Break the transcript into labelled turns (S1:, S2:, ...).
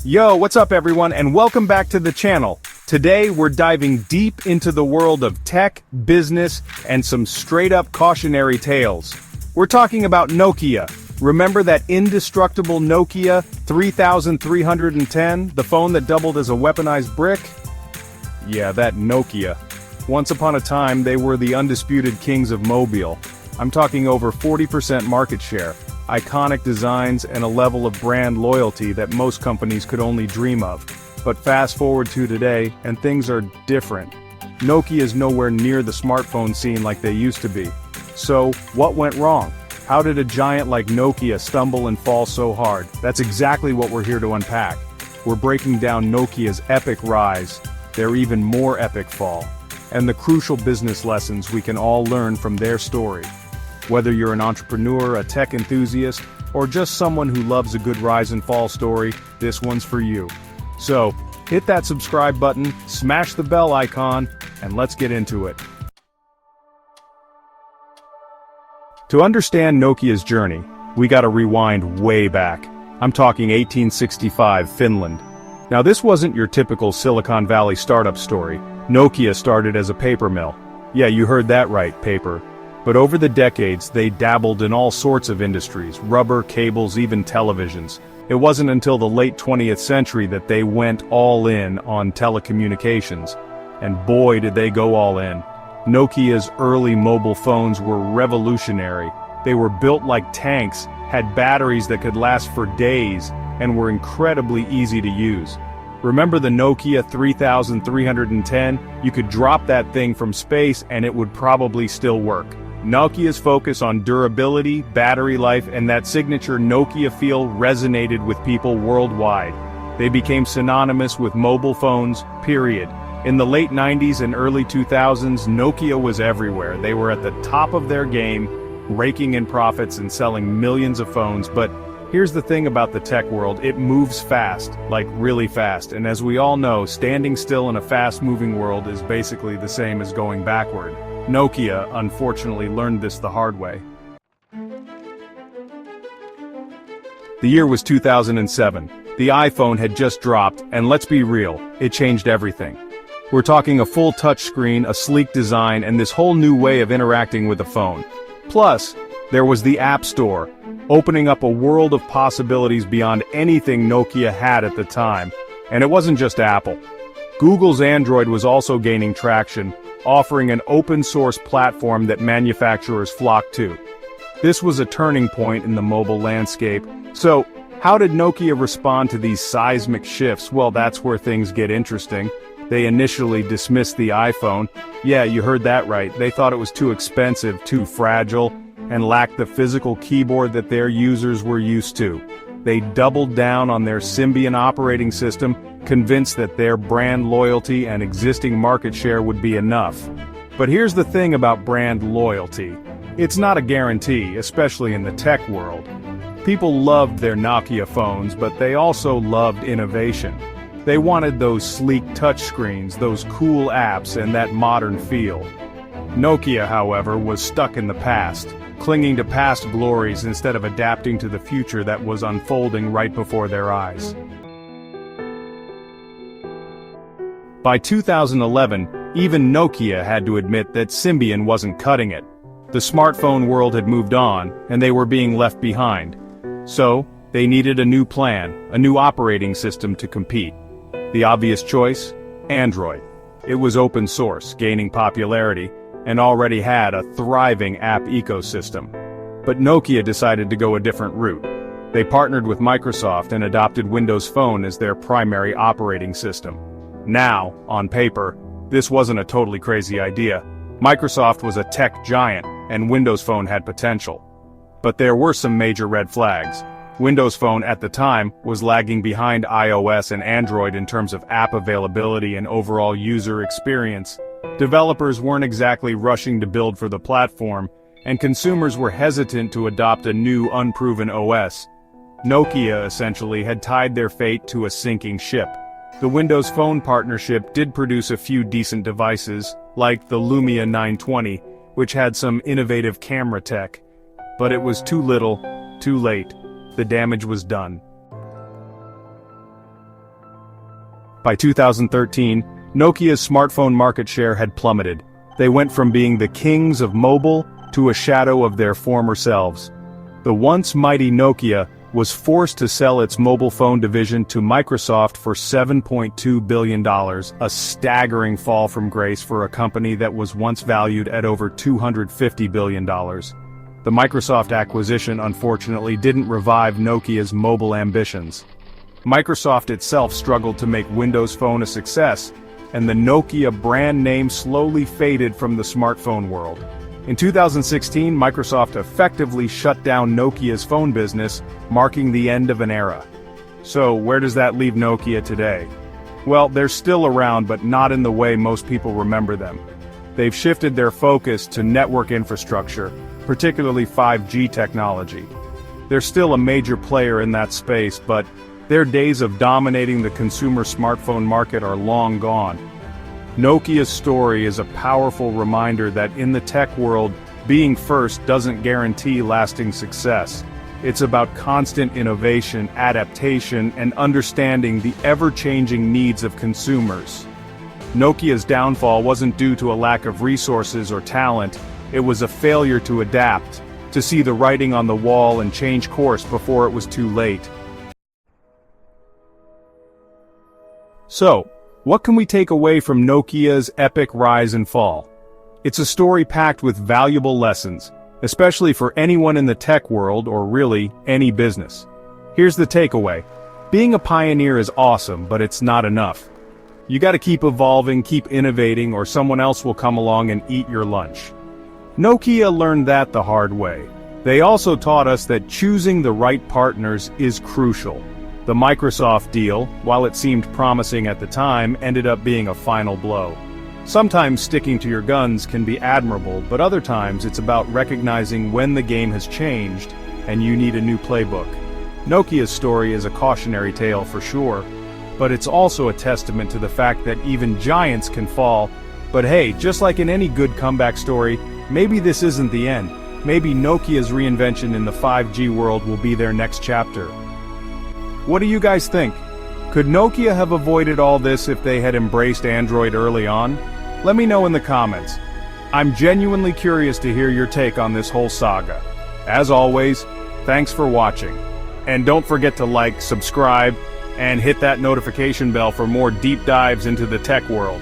S1: Yo, what's up everyone, and welcome back to the channel. Today we're diving deep into the world of tech, business, and some straight-up cautionary tales. We're talking about Nokia. Remember that indestructible Nokia 3310, the phone that doubled as a weaponized brick? Yeah, that Nokia. Once upon a time, they were the undisputed kings of mobile. I'm talking over 40% market share, iconic designs, and a level of brand loyalty that most companies could only dream of. But fast forward to today, and things are different. Nokia is nowhere near the smartphone scene like they used to be. So, what went wrong? How did a giant like Nokia stumble and fall so hard? That's exactly what we're here to unpack. We're breaking down Nokia's epic rise, their even more epic fall, and the crucial business lessons we can all learn from their story. Whether you're an entrepreneur, a tech enthusiast, or just someone who loves a good rise and fall story, this one's for you. So, hit that subscribe button, smash the bell icon, and let's get into it. To understand Nokia's journey, we gotta rewind way back. I'm talking 1865, Finland. Now this wasn't your typical Silicon Valley startup story. Nokia started as a paper mill. Yeah, you heard that right, paper. But over the decades, they dabbled in all sorts of industries, rubber, cables, even televisions. It wasn't until the late 20th century that they went all in on telecommunications. And boy did they go all in. Nokia's early mobile phones were revolutionary. They were built like tanks, had batteries that could last for days, and were incredibly easy to use. Remember the Nokia 3310? You could drop that thing from space and it would probably still work. Nokia's focus on durability, battery life, and that signature Nokia feel resonated with people worldwide. They became synonymous with mobile phones, period. In the late 90s and early 2000s, Nokia was everywhere. They were at the top of their game, raking in profits and selling millions of phones. But here's the thing about the tech world, it moves fast, like really fast. And as we all know, standing still in a fast-moving world is basically the same as going backward. Nokia, unfortunately, learned this the hard way. The year was 2007. The iPhone had just dropped, and let's be real, it changed everything. We're talking a full touchscreen, a sleek design, and this whole new way of interacting with a phone. Plus, there was the App Store, opening up a world of possibilities beyond anything Nokia had at the time. And it wasn't just Apple. Google's Android was also gaining traction, offering an open-source platform that manufacturers flocked to. This was a turning point in the mobile landscape. So, how did Nokia respond to these seismic shifts? Well, that's where things get interesting. They initially dismissed the iPhone. Yeah, you heard that right. They thought it was too expensive, too fragile, and lacked the physical keyboard that their users were used to. They doubled down on their Symbian operating system, convinced that their brand loyalty and existing market share would be enough. But here's the thing about brand loyalty. It's not a guarantee, especially in the tech world. People loved their Nokia phones, but they also loved innovation. They wanted those sleek touchscreens, those cool apps, and that modern feel. Nokia, however, was stuck in the past, clinging to past glories instead of adapting to the future that was unfolding right before their eyes. By 2011, even Nokia had to admit that Symbian wasn't cutting it. The smartphone world had moved on, and they were being left behind. So, they needed a new plan, a new operating system to compete. The obvious choice? Android. It was open source, gaining popularity, and already had a thriving app ecosystem. But Nokia decided to go a different route. They partnered with Microsoft and adopted Windows Phone as their primary operating system. Now, on paper, this wasn't a totally crazy idea. Microsoft was a tech giant, and Windows Phone had potential. But there were some major red flags. Windows Phone at the time was lagging behind iOS and Android in terms of app availability and overall user experience. Developers weren't exactly rushing to build for the platform, and consumers were hesitant to adopt a new, unproven OS. Nokia essentially had tied their fate to a sinking ship. The Windows Phone partnership did produce a few decent devices, like the Lumia 920, which had some innovative camera tech. But it was too little, too late. The damage was done. By 2013, Nokia's smartphone market share had plummeted. They went from being the kings of mobile to a shadow of their former selves. The once mighty Nokia was forced to sell its mobile phone division to Microsoft for $7.2 billion, a staggering fall from grace for a company that was once valued at over $250 billion. The Microsoft acquisition unfortunately didn't revive Nokia's mobile ambitions. Microsoft itself struggled to make Windows Phone a success, and the Nokia brand name slowly faded from the smartphone world. In 2016, Microsoft effectively shut down Nokia's phone business, marking the end of an era. So, where does that leave Nokia today? Well, they're still around, but not in the way most people remember them. They've shifted their focus to network infrastructure, particularly 5G technology. They're still a major player in that space, but their days of dominating the consumer smartphone market are long gone. Nokia's story is a powerful reminder that in the tech world, being first doesn't guarantee lasting success. It's about constant innovation, adaptation, and understanding the ever-changing needs of consumers. Nokia's downfall wasn't due to a lack of resources or talent, it was a failure to adapt, to see the writing on the wall and change course before it was too late. So, what can we take away from Nokia's epic rise and fall? It's a story packed with valuable lessons, especially for anyone in the tech world or really, any business. Here's the takeaway. Being a pioneer is awesome, but it's not enough. You gotta keep evolving, keep innovating, or someone else will come along and eat your lunch. Nokia learned that the hard way. They also taught us that choosing the right partners is crucial. The Microsoft deal, while it seemed promising at the time, ended up being a final blow. Sometimes sticking to your guns can be admirable, but other times it's about recognizing when the game has changed and you need a new playbook. Nokia's story is a cautionary tale for sure, but it's also a testament to the fact that even giants can fall. But hey, just like in any good comeback story, maybe this isn't the end. Maybe Nokia's reinvention in the 5G world will be their next chapter. What do you guys think? Could Nokia have avoided all this if they had embraced Android early on? Let me know in the comments. I'm genuinely curious to hear your take on this whole saga. As always, thanks for watching. And don't forget to like, subscribe, and hit that notification bell for more deep dives into the tech world.